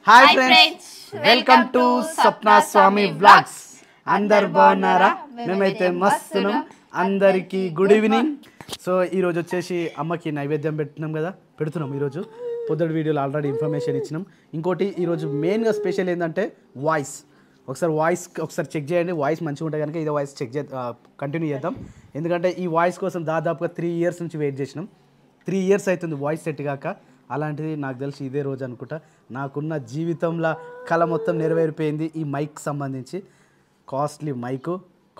Hi friends, welcome to Sapna Swami vlogs. అందరు బాగున్నారా? మేమైతే మస్తున్నాం. అందరికీ గుడ్ ఈవినింగ్. సో ఈరోజు వచ్చేసి అమ్మకి నైవేద్యం పెడుతున్నాం. ఈరోజు పొద్దుటి వీడియోలో ఆల్రెడీ ఇన్ఫర్మేషన్ ఇచ్చినాం. ఇంకోటి ఈరోజు మెయిన్గా స్పెషల్ ఏంటంటే వాయిస్ ఒకసారి చెక్ చేయండి. వాయిస్ మంచిగా ఉంటే కనుక ఇదే వాయిస్ కంటిన్యూ చేద్దాం. ఎందుకంటే ఈ వాయిస్ కోసం దాదాపుగా 3 years నుంచి వెయిట్ చేసినాం. 3 years అవుతుంది వాయిస్ సెట్ కాక. అలాంటిది నాకు తెలిసి ఇదే రోజు అనుకుంటా. నాకున్న జీవితంలో కళ మొత్తం నెరవేరిపోయింది ఈ మైక్ సంబంధించి.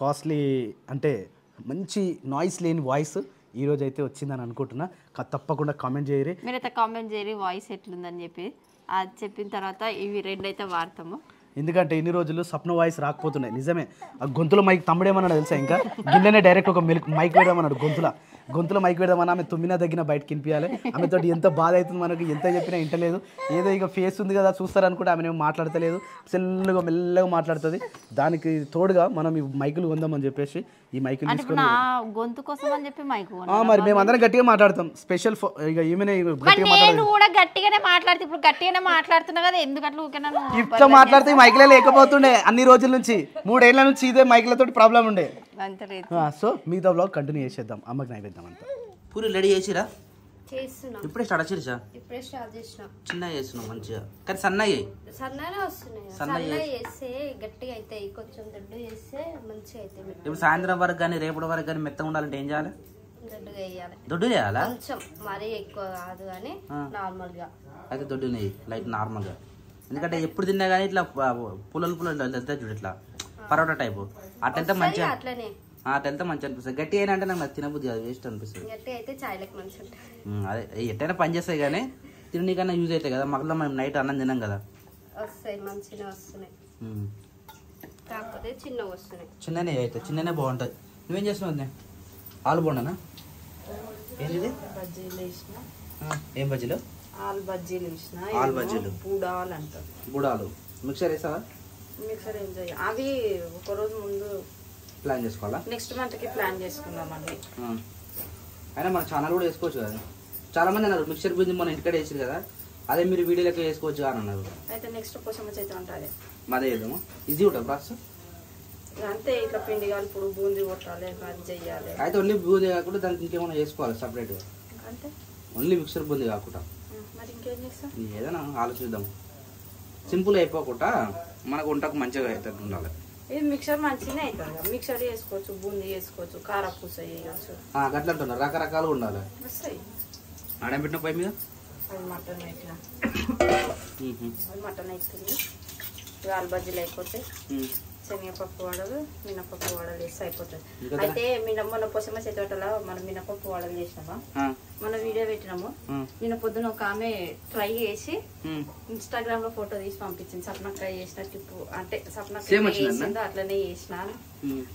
కాస్ట్లీ అంటే మంచి నాయిస్ లేని వాయిస్ ఈరోజు అయితే వచ్చిందని అనుకుంటున్నా. తప్పకుండా కామెంట్ చేయరు. మీరైతే కామెంట్ చేయరు వాయిస్ ఎట్లుందని చెప్పి. అది చెప్పిన తర్వాత ఇవి రెండైతే వాడతాము. ఎందుకంటే ఇన్ని రోజులు స్వప్న వాయిస్ రాకపోతున్నాయి. నిజమే, ఆ గొంతులో మైక్ తమ్ముడేమన్నాడు తెలుసా? ఇంకా గిన్నెనే డైరెక్ట్ ఒక మైక్ పెడదామన్నాడు. గొంతులో మైక్ పెడదామని ఆమె తుమ్మినా తగ్గిన బయటకి వినిపించాలి. ఆమెతో ఎంత బాధ అవుతుంది మనకు, ఎంత చెప్పినా వింటలేదు. ఏదో ఇక ఫేస్ ఉంది కదా చూస్తారనుకుంటే ఆమె ఏమో మాట్లాడతలేదు, మెల్లగా మాట్లాడుతుంది. దానికి తోడుగా మనం ఈ మైకులు కొందామని చెప్పేసి ఈ మైకులు తీసుకొని గొంతు కోసం అని చెప్పి మైక్ మరి మేము అందరం గట్టిగా మాట్లాడతాం. స్పెషల్ ఇక ఈమెనే గట్టిగానే మాట్లాడుతూ ఇప్పుడు గట్టిగానే మాట్లాడుతున్నా కదా, ఎందుకంటే ఇట్లా మాట్లాడితే ఈ మైకులే లేకపోతుండే అన్ని రోజుల నుంచి. 3 ఏళ్ల నుంచి ఇదే మైకులతో ప్రాబ్లం ఉండే. సో మిగతా బ్లాగ్ కంటిన్యూ చేసేద్దాం. అమ్మకి నైవేద్యం అంతా. పూరి రెడీ చేసిరా? చేస్తున్నా. ఇప్పుడే స్టార్ట్ చేసిరా? ఇప్పుడే స్టార్ట్ చేసిన. చిన్నగా చేస్తున్నాం మంచిగా, కానీ సన్నగా సన్నగా వస్తున్నాయి. సన్నగా చేస్తే గట్టిగా అవుతాయి, కొంచెం దొడ్డు చేస్తే మంచిగా అవుతాయి. ఇప్పుడు సాయంత్రం వరకు కానీ రేపటి వరకు కానీ మెత్తగా ఉండాలంటే ఏం చేయాలి? దొడ్డుగా వేయాలి. దొడ్డు చేయాలా? కొంచెం మరీ ఎక్కువ కాదు కానీ నార్మల్ గా అయితే దొడ్డు నెయ్యి లైట్ నార్మల్ గా. ఎందుకంటే ఎప్పుడు తిన్నా కానీ ఇట్లా పుల్లలు వెళ్తాయి చూడు, ఇట్లా పరోటా టైపు అట్లయితే మంచిగా, అట్లనే అట్లయితే మంచిగా అనిపిస్తుంది. గట్టి అయినా అంటే నాకు తినబుద్ధి కాదు, వేస్ట్ అనిపిస్తుంది. గట్టి అయితే చాయలకు మంచిగా ఉంటుంది. అదే ఎట్టైనా పని చేస్తాయి కానీ తినకన్నా యూజ్ అవుతాయి కదా. మళ్ళీ మనం నైట్ అన్నం తినాం కదా. వస్తాయి మంచిగా వస్తున్నాయి, కాకపోతే చిన్నగా వస్తున్నాయి. చిన్ననే అయితే చిన్ననే బాగుంటుంది. నువ్వేం చేస్తున్నావు? ఆలు బోండానా? ఏంటిది? బజ్జీలు వేసిన. ఏం బజ్జీలు? ఆలు బజ్జీలు వేసిన. ఆలు బజ్జీలు, బూడాలు అంటారు. బూడాలు మిక్సర్ వేసావా? మిక్సర్ ఏం చేయాలి, అవి ఒకరోజు ముందు ప్లాన్ చేసుకోవాలా? నెక్స్ట్ మంత్ కి ప్లాన్ చేసుకుందామండి. అయినా మన ఛానల్ కూడా వేసుకోవచ్చు కదా. చాలా మంది అన్నారు మిక్సర్ గురించి మన ఇంటికాడ వేసారు కదా, అదే మీరు వీడియోలోకి వేసుకోవచ్చు అని అన్నారు. అయితే నెక్స్ట్ కోసం అయితే ఉంటుంది మాదే చేద్దాము. ఈజీ ఉంటుంది ప్రాసెస్. అంతే, ఇట్లా పిండి కలుపుడు బూందీ కొట్టాలి, అది చెయ్యాలి. అయితే ఓన్లీ బూందీ కాకుండా దానికి ఇంకేమైనా చేసుకోవాలి సపరేట్గా? అంటే ఓన్లీ మిక్సర్ బూందీ కాకుండా మరి ఇంకేం చేస్తాం? ఏదైనా ఆలోచిద్దాం. సింపుల్ అయిపోకుండా మనకు వంటకు మంచిగా అవుతుంది ఉండాలి. ఇది మిక్సర్ మంచిగానే అవుతుంది. మిక్సర్ చేసుకోవచ్చు, బూందీ చేసుకోవచ్చు, కారపూస చేయవచ్చు. గట్ల అంటున్నారు, రకరకాలుగా ఉండాలి. వస్తాయి. ఆడేం పెట్టిన పై మీద అది మటన్ పెట్టిన, అది మటన్ అవుతుంది. ఆలు బజ్జీలు అయిపోతే శనగపప్పు వడలు, మినపప్పు వడలు వేస్తే అయిపోతుంది. అయితే మొన్న పొసమ చేతోటలో మనం మినపప్పు వడలు చేసినామా, మన వీడియో పెట్టినాము. నిన్న పొద్దున ఒక ఆమె ట్రై చేసి ఇన్స్టాగ్రామ్ లో ఫోటో తీసి పంపించింది. సప్నక్క చేసినట్టు, అంటే సప్నక్క చేసిందో అట్లనే చేసిన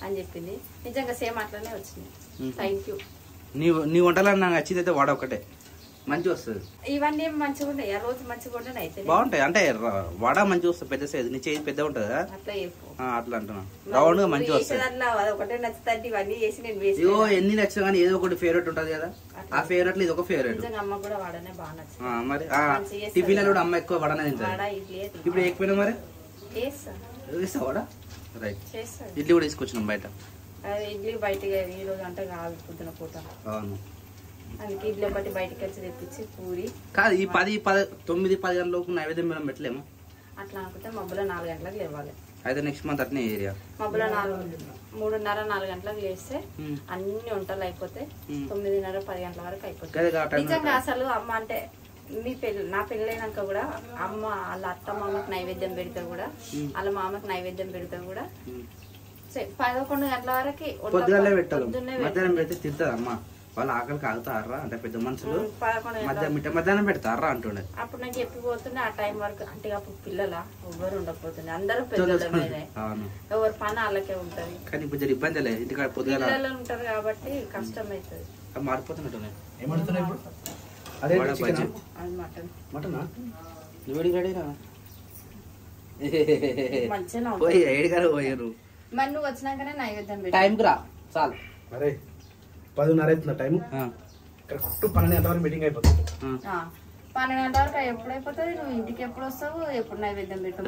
అని చెప్పింది. నిజంగా సేమ్ అట్లనే వచ్చింది. Thank you. నీ వంటలు నాకు నచ్చింది అయితే వాడ ఒకటే మంచిగా వస్తుంది. ఇవన్నీ మంచిగా ఉంటాయి, ఆ రోజు మంచిగా ఉంటే అయితే బాగుంటాయి. అంటే వడ మంచిగా వస్తుంది, పెద్ద సైజు. నీ చేసి పెద్ద ఉంటుంది కదా, అట్లా అంటున్నా. రౌండ్ గా మంచిగా వస్తుంది. ఒకటే నచ్చుతాంటే ఇవన్నీ చేసి నేను వేసి ఎన్ని నచ్చినా కానీ ఏదో ఒకటి ఫేవరెట్ ఉంటది కదా. ఆ ఫేవరెట్ లో ఇది ఒక ఫేవరెట్. అమ్మ కూడా వాడనే బాగా నచ్చింది. మరి టిఫిన్ కూడా అమ్మ ఎక్కువ వడనే తింటారు. ఇప్పుడు ఎక్కువైనా మరి వేస్తా వడ. రైట్, ఇడ్లీ కూడా తీసుకొచ్చినాం బయట. ఇడ్లీ బయటగా ఈ రోజు అంటే కాదు, పొద్దున పూట. అవును, అందుకే ఇడ్లీ ఒకటి బయటకి వచ్చి తెప్పించి పూరి. కాదు, ఈ 10, 9, 10 గంటల లోపు నైవేద్యం మనం పెట్టలేము. అట్లా అనుకుంటే మబ్బులో 4 గంటలకు లేవాలి. అయితే నెక్స్ట్ మంత్ అట్నే ఏరియా మబ్బులో 3:30, 4 గంటలకు లేస్తే అన్ని వంటలు అయిపోతే 9:30, 10 గంటల వరకు అయిపోతుంది. నిజంగా అసలు అమ్మ అంటే నా పెళ్ళైనాక కూడా అమ్మ వాళ్ళ అత్త మామకి నైవేద్యం పెడితే కూడా, వాళ్ళ మామకి నైవేద్యం పెడితే కూడా 11 గంటల వరకు పొద్దుగాలే పెట్టాలి. మధ్యాహ్నం పెడితే తింటారు అమ్మ. వాళ్ళు ఆకలికి ఆగుతారా అంటే పెద్ద మనుషులు మధ్యాహ్నం పెడతారా అంటుండే. అప్పుడు నేను చెప్పిపోతుండే ఆ టైం వరకు. అంటే అప్పుడు పిల్లల ఎవరు ఉండకపోతుండే, అందరూ పెద్దలే, ఎవరు పని వాళ్ళకే ఉంటది. కానీ ఇప్పుడు ఇబ్బంది లేదు, ఇంటికాడ పొద్దుగాల పిల్లలు ఉంటారు కాబట్టి కష్టం అవుతుంది. మారిపోతున్నట్టున్నాయి. పోయారు మరి నువ్వు వచ్చినాకనే నైవేద్యం టైంకి రా చాలు. 10:30 అవుతుంది టైం. కరెక్ట్ 12 గంటల వరకు మీటింగ్ అయిపోతుంది. 12 గంటల వరకు ఎప్పుడు అయిపోతుంది? నువ్వు ఇంటికి ఎప్పుడు వస్తావు? ఎప్పుడు నైవేద్యం పెట్టు?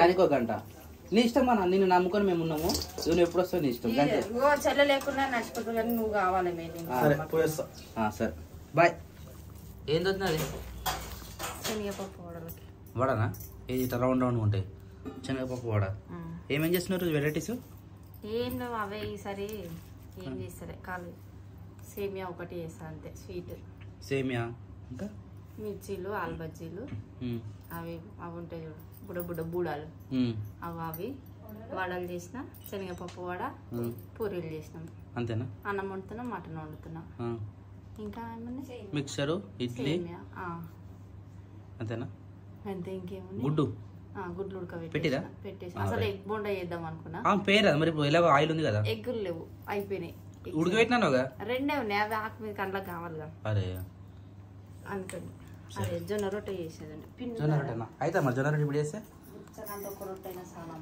రానికో గంట. నీ ఇష్టం అన్న, నిన్ను నమ్ముకొని మేము ఉన్నాము. నువ్వు ఎప్పుడు వస్తావు నీ ఇష్టం. చెల్లె లేకుండా నడిచిపోతుంది కానీ నువ్వు కావాలి సరే బాయ్. ఏం దొరికినది? శనగపప్పు వడలకి. వడనా? ఏది ఇట్లా రౌండ్ రౌండ్ ఉంటాయి శనగపప్పు వడ. ఏమేం చేస్తున్నారు వెరైటీస్? ఏం లేవు అవే. ఈసారి ఏం చేస్తారు కాదు, సేమియా ఒకటి చేస్తా అంతే. స్వీట్ సేమియా, ఇంకా మిర్చీలు, ఆలు బజ్జీలు అవి ఉంటాయి చూడు, బుడ్డ బుడ్డ బూడాలు అవి వడలు చేసిన, శనగపప్పు వడ, పూరీలు చేసినాం. అంతేనా? అన్నం వండుతున్నాం, మటన్ వండుతున్నాం. ఇంకా ఏమన్నా మిక్సరు, ఇడ్లీ, అంతేనా? అంతే. ఇంకేముంది? గుడ్డు గుడ్లు ఉడకబెట్టి పెట్టిరా? పెట్టేసి అసలు ఎగ్ బోండా చేద్దాం అనుకున్నా. పేరు మరి ఇప్పుడు ఎలాగో ఆయిల్ ఉంది కదా. ఎగ్గులు లేవు, అయిపోయినాయి. ఉడకబెట్టినానుగా 2 ఉన్నాయి, అవి ఆకు మీద కండ్లకు కావాలిగా. అరే అనుకోండి. అదే జొన్న రొట్టె చేసేదండి. జొన్న రొట్టెనా? అయితే మరి జొన్న రొట్టె ఇప్పుడు చేస్తే ఒక రొట్టె అయినా చాలా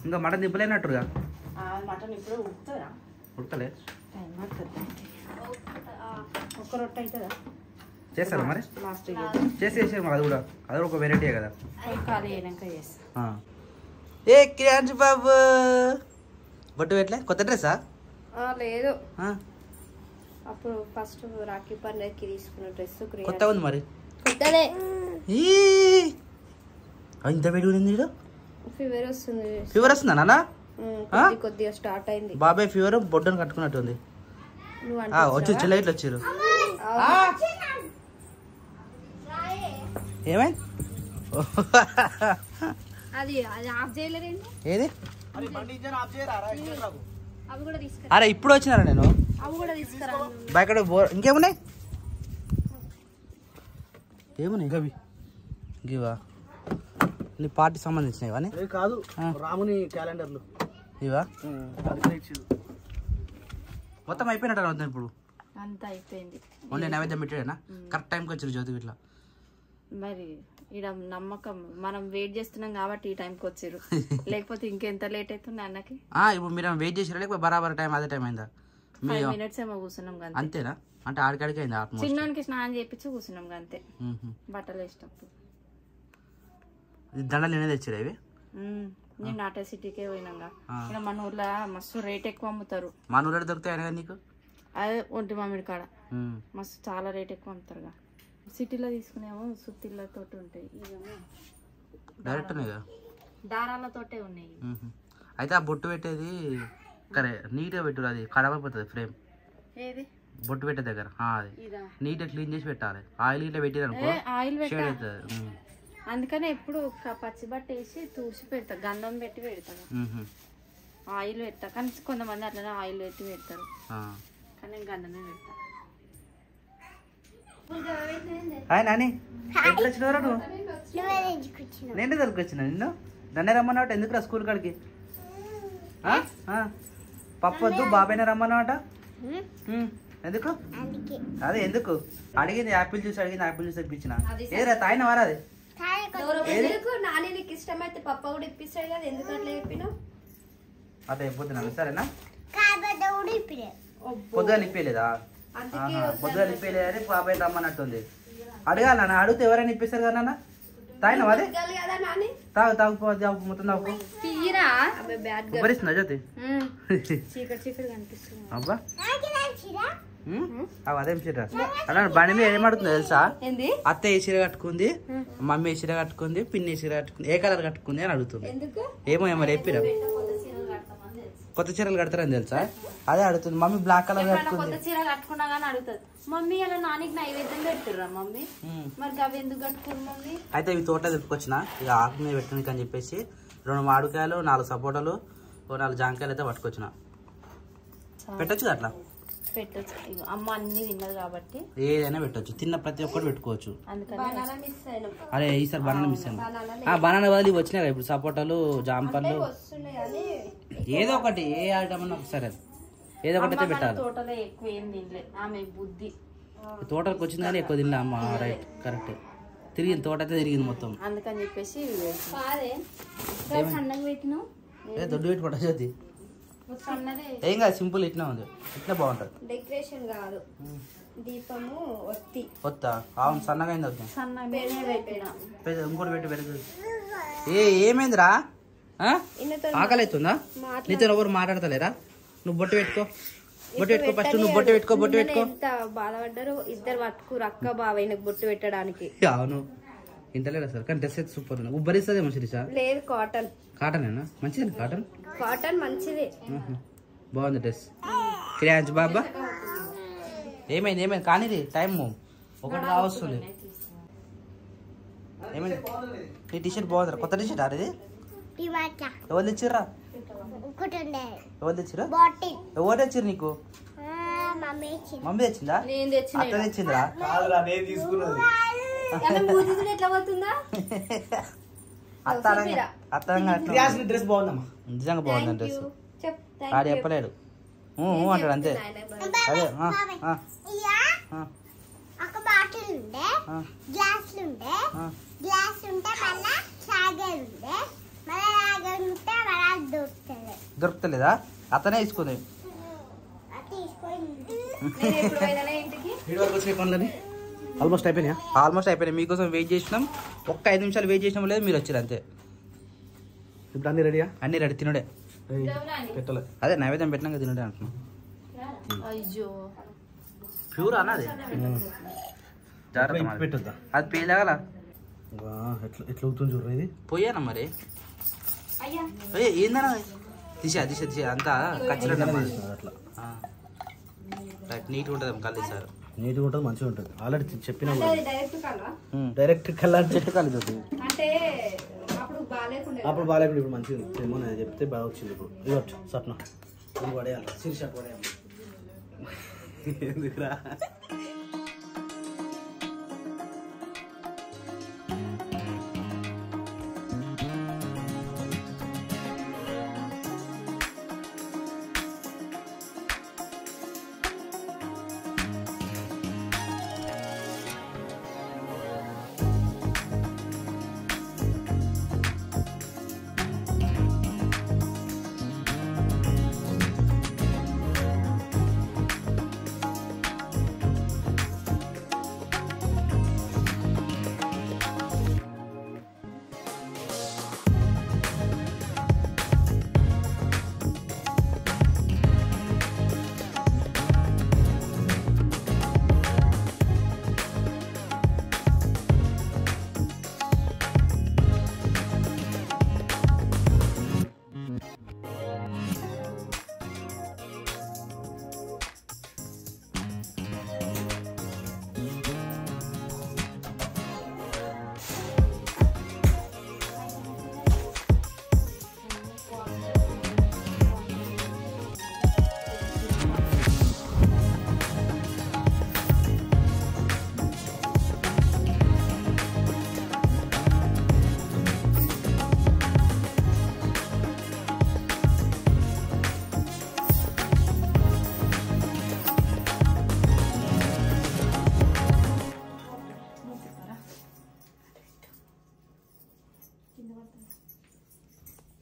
ఇంకా మటన్ దింపలేనట్టుగా. మటన్ ఇప్పుడు ఉడుకుతుందా? ఉడకలే, టైం పడుతుంది. ఒక్క రొట్టె అవుతుందా? చేస్తారా మరి? లాస్ట్ చేసేసారు అది కూడా. అది కూడా ఒక వెరైటీ కదా. ఖాళీ అయినాక చేస్తా. ఏ క్రియాంజ్ బాబు బొట్టు పెట్టలే? కొత్త డ్రెస్సా? లేదు, అప్పుడు ఫస్ట్ రాఖీ పండుగకి తీసుకున్న డ్రెస్ కొత్త ఉంది మరి. కొత్తదే. ఇంత వేడి ఉంది. ఫీవర్ వస్తుంది. ఫీవర్ వస్తుందా నాన్న? కొద్దిగా స్టార్ట్ అయింది. బాబాయ్ ఫీవర్ బొడ్డను కట్టుకున్నట్టుంది. వచ్చి లైట్లు వచ్చారు. ఏమై అది ఆఫ్ చేయలేదండి. ఏది? అవి కూడా తీసుకురా. అరే ఇప్పుడు వచ్చినారా నేను? అవి కూడా తీసుకురా. బయట ఇంకేమున్నాయి? ఏమున్నాయి గవి? గివా నీ పార్టీ సంబంధించినవి అని కాదు, రాముని క్యాలెండర్లు ఇవా. మొత్తం అయిపోయినట్టు ఇప్పుడు. అంతా అయిపోయింది. ఓన్లీ నైవేద్యం పెట్టాడేనా? కరెక్ట్ టైంకి వచ్చారు జ్యోతి ఇట్లా. మరి ఈడ నమ్మకం, మనం వెయిట్ చేస్తున్నాం కాబట్టి ఈ టైంకి వచ్చారు. లేకపోతే ఇంకెంత లేట్ అవుతుంది అన్నకి. ఇప్పుడు మీరు వెయిట్ చేసారా లేకపోతే బరాబర్ టైం అదే టైం అయిందా? 5 minutes ఏమో కూర్చున్నాం కదా. అంతేనా? అంటే ఆడికాడికి అయింది. చిన్నోనికి స్నానం చేయించి కూర్చున్నాం అంతే. బట్టలు వేసినప్పుడు దండలు నేనే తెచ్చారు ఇవి. నేను నాటా సిటీకే పోయినాగా. ఇక్కడ మన ఊర్లో మస్తు రేట్ ఎక్కువ అమ్ముతారు. మన ఊళ్ళో దొరుకుతాయి కదా నీకు? అదే ఒంటి మామిడి కాడ మస్తు చాలా రేట్ ఎక్కువ అమ్ముతారుగా. సిటీలో తీసుకునేమో సుత్తిళ్ళతో ఉంటాయి, ఇవేమో డైరెక్ట్ దారాలతోటే ఉన్నాయి. అయితే ఆ బొట్టు పెట్టేది నీట్గా పెట్టు, అది కడవైపోతుంది ఫ్రేమ్. ఏది బొట్టు పెట్టే దగ్గర అది నీట్గా క్లీన్ చేసి పెట్టాలి. ఆయిల్ ఇట్లా పెట్టిరనుకో ఆయిల్ షేడ్ అవుతుంది. అందుకనే ఎప్పుడు పచ్చి బట్ట వేసి తూసి పెడతా, గంధం పెట్టి పెడతాను. ఆయిల్ పెడతా కానీ కొంతమంది అట్లనే ఆయిల్ పెట్టి పెడతారు, కానీ నేను గంధమే పెడతా. హాయ్ నాని, ఎట్లా వచ్చినవరా నువ్వు? నేనే దొరికొచ్చిన నిన్ను. నన్నే రమ్మన్నావట. ఎందుకు రా స్కూల్ కాడికి? పప్పు వద్దు బాబాయ్నే రమ్మన్నావట. ఎందుకు? అదే ఎందుకు అడిగింది? యాపిల్ జ్యూస్ అడిగింది, యాపిల్ జ్యూస్ ఇప్పించిన. ఏదిరా తాయిన వారా? అది నాని నీకు ఇష్టమైతే పప్ప కూడా ఇప్పిస్తాడు కదా, ఎందుకు అట్లా చెప్పినావు? అదే పొద్దున సరేనా? పొద్దుగా ఇప్పలేదా? పొద్దుగా ఇప్పలేదని బాబాయ్ రమ్మన్నట్టుంది. అడగాలి నాన్న, అడిగితే ఎవరైనా ఇప్పిస్తారు కదా నాన్న. తాయిన అదే తాగు తాగు మొత్తం తాగు. భరిస్తుందా జ్యోతి? అబ్బా అదేం చీర అలా బండి మీద ఏమడుతుందో తెలుసా? అత్త ఏ చీర కట్టుకుంది, మమ్మీ ఏ చీర కట్టుకుంది, పిన్ని ఏ చీర కట్టుకుంది, ఏ కలర్ కట్టుకుంది అని అడుగుతుంది. ఏమో మరి చెప్పిరా? కొత్త చీరలు కడతారని తెలుసా? అదే అడుగుతుంది. మమ్మీ బ్లాక్ కలర్ కట్టుకుంది. కొత్త చీర కట్టుకున్నా కానీ అడుగుతుంది, మమ్మీ అలా నానికి నైవేద్యం పెడుతుర్రా మమ్మీ, మరి అవి ఎందుకు కట్టుకురు మమ్మీ? అయితే ఇవి తోట తిప్పుకొచ్చిన ఇక ఆకు మీద పెట్టడానికి అని చెప్పేసి 2 మామిడికాయలు, 4 సపోటాలు, 4 జాంకాయలు అయితే పట్టుకొచ్చిన. పెట్టచ్చు అట్లా పెట్టచ్చు. అమ్మ అన్ని తిన్నది కాబట్టి ఏదైనా పెట్టచ్చు. తిన్న ప్రతి ఒక్కటి పెట్టుకోవచ్చు. అందుకని అరే ఈసారి బనానా మిస్ అయ్యాను. బనానా బదులు వచ్చినాయి ఇప్పుడు సపోటాలు, జాంపళ్ళు, ఏదో ఒకటి ఏ ఐటమ్ అన్నా ఒకసారి ఏదో ఒకటి అయితే పెట్టాలి. తోటలో ఎక్కువ ఏం తినలే ఆమె బుద్ధి. తోటలకు వచ్చింది కానీ ఎక్కువ తినలే అమ్మ. Right correct. తిరిగింది తోట అయితే తిరిగింది మొత్తం. అందుకని చెప్పేసి దొడ్డు పెట్టి పట్ట జ్యోతి ఏం కాదు, సింపుల్ ఇట్లా ఉంది, ఇట్లా బాగుంటుంది. డెకరేషన్ కాదు. దీపము ఒత్తి వద్దా అవును సన్నగా అయింది వద్దా సన్నగా పెట్టిన ఇంకోటి పెట్టి పెరుగు ఏమైందిరా ఆకలి అవుతుందా నీతో ఎవరు మాట్లాడతలేరా నువ్వు బొట్టు పెట్టుకో ఫస్ట్ నువ్వు బొట్టు పెట్టుకో ఎంత బాధపడ్డారు ఇద్దరు పట్టుకురు అక్క బాబాయ్ బొట్టు పెట్టడానికి. అవును ఇంటలేరా సార్ కానీ డ్రెస్ అయితే సూపర్ ఉంది ఉబ్బరిస్తుంది శిరీష లేదు కాటనేనా మంచిది కాటన్ మంచిది బాగుంది డ్రెస్ క్రియాంజ్ బాబా ఏమైంది కానీ టైం ఒకటి రావస్తుంది ఏమైంది నీ టీషర్ట్ బాగుంది కొత్త టీషర్ట్ అది ఎవరు తెచ్చిర్రా ఎవరు తెచ్చిర్రు నీకు మమ్మీ తెచ్చిందా అత్త తెచ్చిందిరా ఎట్లా పోతుందా అత్త డ్రెస్ బాగుందమ్మా నిజంగా బాగుంది డ్రెస్ ఆడు చెప్పలేడు అంటాడు అంతే అదే ఒక బాటిల్ ఉండే గ్లాసులు ఉండే గ్లాస్ ఉంటే మళ్ళా సాగర్ ఉండే మళ్ళా సాగర్ ఉంటే మళ్ళా దొరుకుతలేదా అతనే తీసుకుంది ఆల్మోస్ట్ అయిపోయినాయి మీకోసం వెయిట్ చేసినాం ఒక్క 5 నిమిషాలు వెయిట్ చేసినాం లేదు మీరు వచ్చారు అంతే ఇప్పుడు అన్ని రెడీయా అన్ని రెడీ తినుడే పెట్టలే అదే నైవేద్యం పెట్టినాక తినుడే అంటున్నాం ప్యూర్ అన్నది జాగ్రత్త పెట్టొద్దా అది పేలాగల ఎట్లా అవుతుంది చూడరా ఇది పోయానా మరి ఏందన్నా దిశ అంతా ఖచ్చితంగా అట్లా నీట్గా ఉంటుంది కల్లి సార్ నీట్గా ఉంటుంది మంచిగా ఉంటుంది ఆల్రెడీ చెప్పినా డైరెక్ట్ కలర్ చెట్టు కలిసి అప్పుడు బాగాలేకుండా ఇప్పుడు మంచిగా ఏమో నేను చెప్తే బాగా వచ్చింది ఇప్పుడు ఇవ్వచ్చు సప్న ఇది పడేయాలి శీర్ష పడేయాలి ఎందుకురా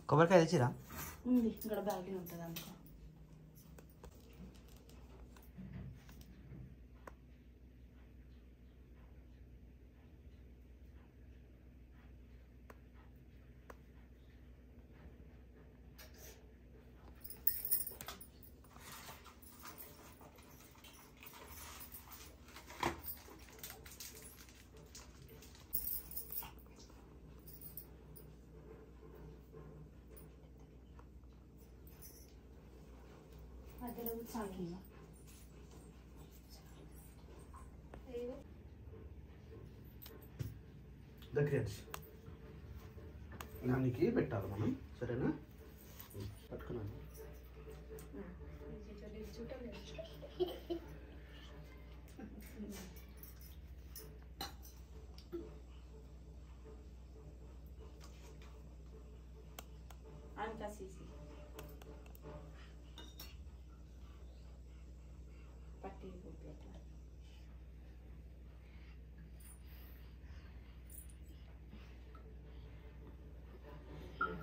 కొబ్బరికాయ తెచ్చిరా ఇక్కడ బ్యాగ్ ఉంటుంది అనుకో నానికి పెట్టాలి మనం సరేనా పట్టుకున్నాను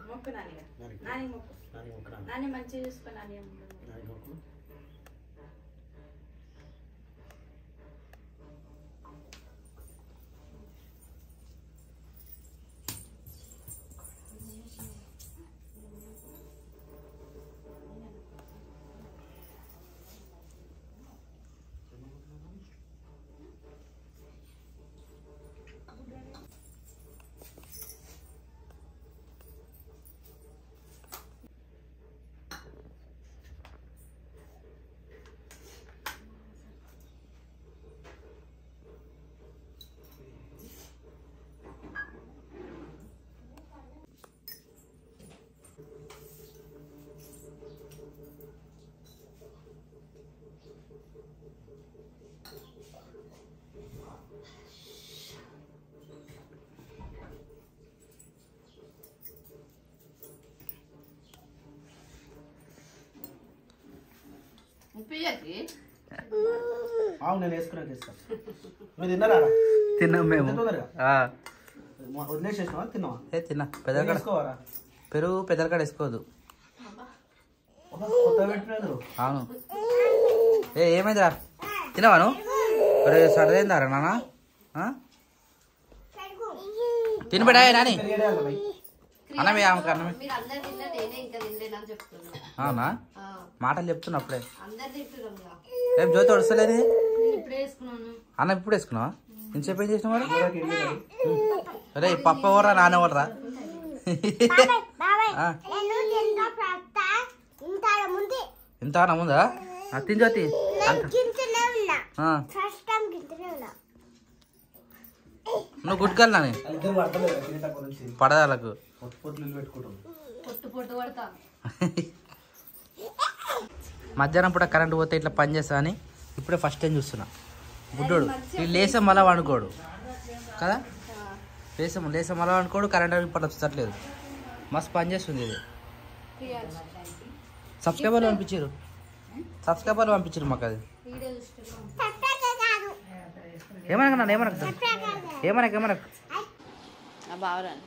మొక్కు నాని మొక్కు నాని మంచిగా చూసుకో నాని అవును నేను వేసుకున్నాక ఇస్తాను. మీరు తిన్నారా? తిన్నాం మేము. వదిలేసేసినావా తిన్నావా? తిన్నా. పెద్దల వేసుకోవారా? పెరుగు పెద్దల కాడ వేసుకోవద్దు. కొత్త పెట్టినారు. అవును. ఏమైందిరా తినవాను? సరదైందారా నాన్న? తినబెడా నాని అన్నమే ఆమెకు అన్నమే. అవునా? మాటలు చెప్తున్నా అప్పుడే. రేపు జ్యోతి వస్తలేదు అన్న. ఇప్పుడు వేసుకున్నావా? ఇంతసేపు ఏం చేసిన మరి? అరే పప్ప ఎవరా నాన్న ఎవరా? ఇంత ముందా? తిని జ్యోతి నువ్వు గుడ్కల్ నాని పడదాలకు మధ్యాహ్నం పూట కరెంట్ పోతే ఇట్లా పని చేస్తా అని ఇప్పుడే ఫస్ట్ టైం చూస్తున్నా. బుడ్డోడు ఈ లేసం మళ్ళా వండుకోడు కదా? లేసం మళ్ళా వండుకోడు. కరెంట్ ఇప్పుడు వచ్చట్లేదు. మస్తు పని చేస్తుంది ఇది. సబ్స్క్రైబర్లు పంపించారు మాకు. అది ఏమనకు నన్ను ఏమనకు బావరాని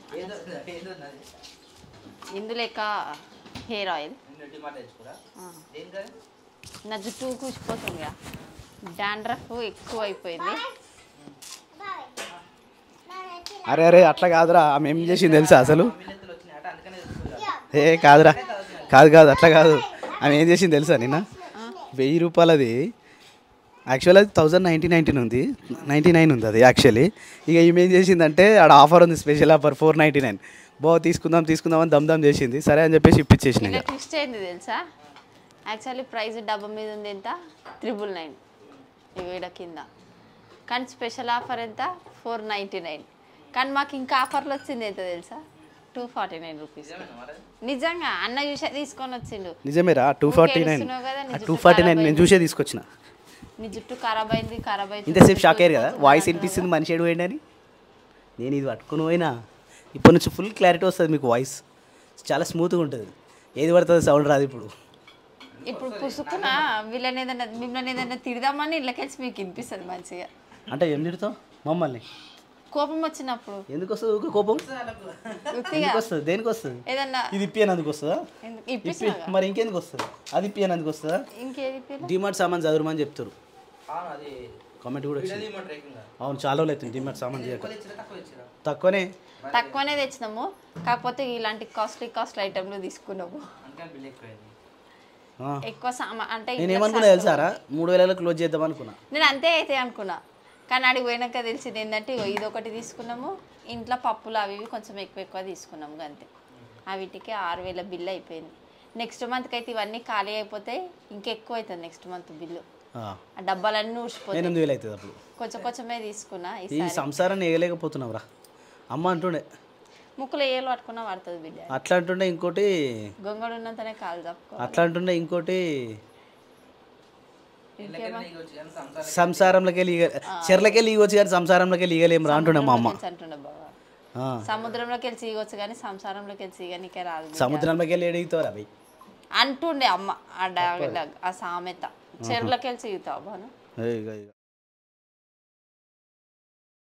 ఇందులో హెయిర్ ఆయిల్. నా జుట్టు కూసిపోతుంది, డాండ్రఫ్ ఎక్కువ అయిపోయింది. అరే అరే అట్లా కాదురా. ఆమె ఏం చేసింది తెలుసా అసలు? కాదురా, కాదు అట్లా కాదు. ఆమె ఏం చేసింది తెలుసా? నిన్న 1000 రూపాయలది యాక్చువల్ అది 1919 ఉంది, 99 ఉంది అది యాక్చువల్లీ. ఇక ఈమె ఏం చేసిందంటే ఆడ ఆఫర్ ఉంది, స్పెషల్ ఆఫర్ 499. తీసుకుందాం అని దమ్ చేసింది. సరే అని చెప్పేసి ఇప్పించేసిన. ట్విస్ట్ అయింది తెలుసా? యాక్చువల్లీ ప్రైస్ డబ్బా మీద ఉంది ఎంత? 999 ఇవిడ కింద. కానీ స్పెషల్ ఆఫర్ ఎంత? 499. కానీ మాకు ఇంకా ఆఫర్లు వచ్చింది ఎంత తెలుసా? 249 రూపీస్. నిజంగా అన్న చూసే తీసుకొని వచ్చిండు. నిజమేరా? 249 నేను చూసే తీసుకొచ్చిన. నీ జుట్టు ఖరాబ్ అయింది. ఇంతసేపు షాక్ అయ్యారు కదా, వాయిస్ వినిపిస్తుంది మనిషి ఏడు పోయింది అని. నేను ఇది పట్టుకుని పోయినా ఇప్పటి నుంచి ఫుల్ క్లారిటీ వస్తుంది మీకు. వాయిస్ చాలా స్మూత్గా ఉంటుంది, ఏది పడుతుంది సౌండ్ రాదు. ఇప్పుడు పుసుకున మిమ్మల్ని ఏదైనా తిడదామని ఇళ్ళకెళ్ళి మీకు వినిపిస్తుంది మంచిగా. అంటే ఏం తిడతావు మమ్మల్ని? కోపం వచ్చినప్పుడు. ఎందుకు వస్తుంది కోపం? వస్తుంది దేనికి వస్తుంది? ఏదన్నా ఇది ఇప్పియనందుకు వస్తుందా? మరి ఇంకెందుకు వస్తుంది? అది ఇప్పియనందుకు వస్తుందా? డిమార్ట్ సామాన్ చదువుమని చెప్తారు. కామెంట్ కూడా అవును, చాలా రోజులు అవుతుంది డిమార్ట్ సామాన్ చేయక. తక్కువనే తెచ్చినాము, కాకపోతే ఇలాంటి కాస్ట్లీ ఐటెంలు తీసుకున్నాము. ఎక్కువ సామాన్ అంటే నేనేమనుకున్నా తెలుసారా? 3000 క్లోజ్ చేద్దాం అనుకున్నా. నేను అంతే అయితే అనుకున్నా. కానీ అడిగి పోయినాక తెలిసింది ఏంటంటే ఇది ఒకటి తీసుకున్నాము, ఇంట్లో పప్పులు అవి కొంచెం ఎక్కువ తీసుకున్నాము అంతే. వీటికి 6000 బిల్లు అయిపోయింది. నెక్స్ట్ మంత్కి అయితే ఇవన్నీ ఖాళీ అయిపోతాయి, ఇంకెక్కువ అవుతుంది నెక్స్ట్ మంత్ బిల్లు. ఆ డబ్బాలన్నీ ఊసిపోతాయి. 8000 అవుతుంది అప్పుడు. కొంచెమే తీసుకున్నా. ఈ సంసారాన్ని వేయలేకపోతున్నావురా అమ్మ అంటుండే. ముక్కులో ఏలు పట్టుకున్నా పడుతుంది బిడ్డ అట్లా అంటుండే. ఇంకోటి గొంగడు ఉన్నంతనే కాలు తప్పుకో అట్లా అంటుండే. ఇంకోటి సంసారంలోకి చెర్లకెళ్ళి ఈగొచ్చు కానీ సంసారంలోకి ఈగలేం రా అంటుండే మా అమ్మ. అంటుండే బాబా, సముద్రంలోకి వెళ్ళి ఈగొచ్చు కానీ సంసారంలోకి వెళ్ళి ఈగనికే రాదు. సముద్రంలోకి వెళ్ళి ఎడుగుతారా అవి అంటుండే అమ్మ. ఆ సామెత చెర్లకి వెళ్ళి ఈగుతావు బాను.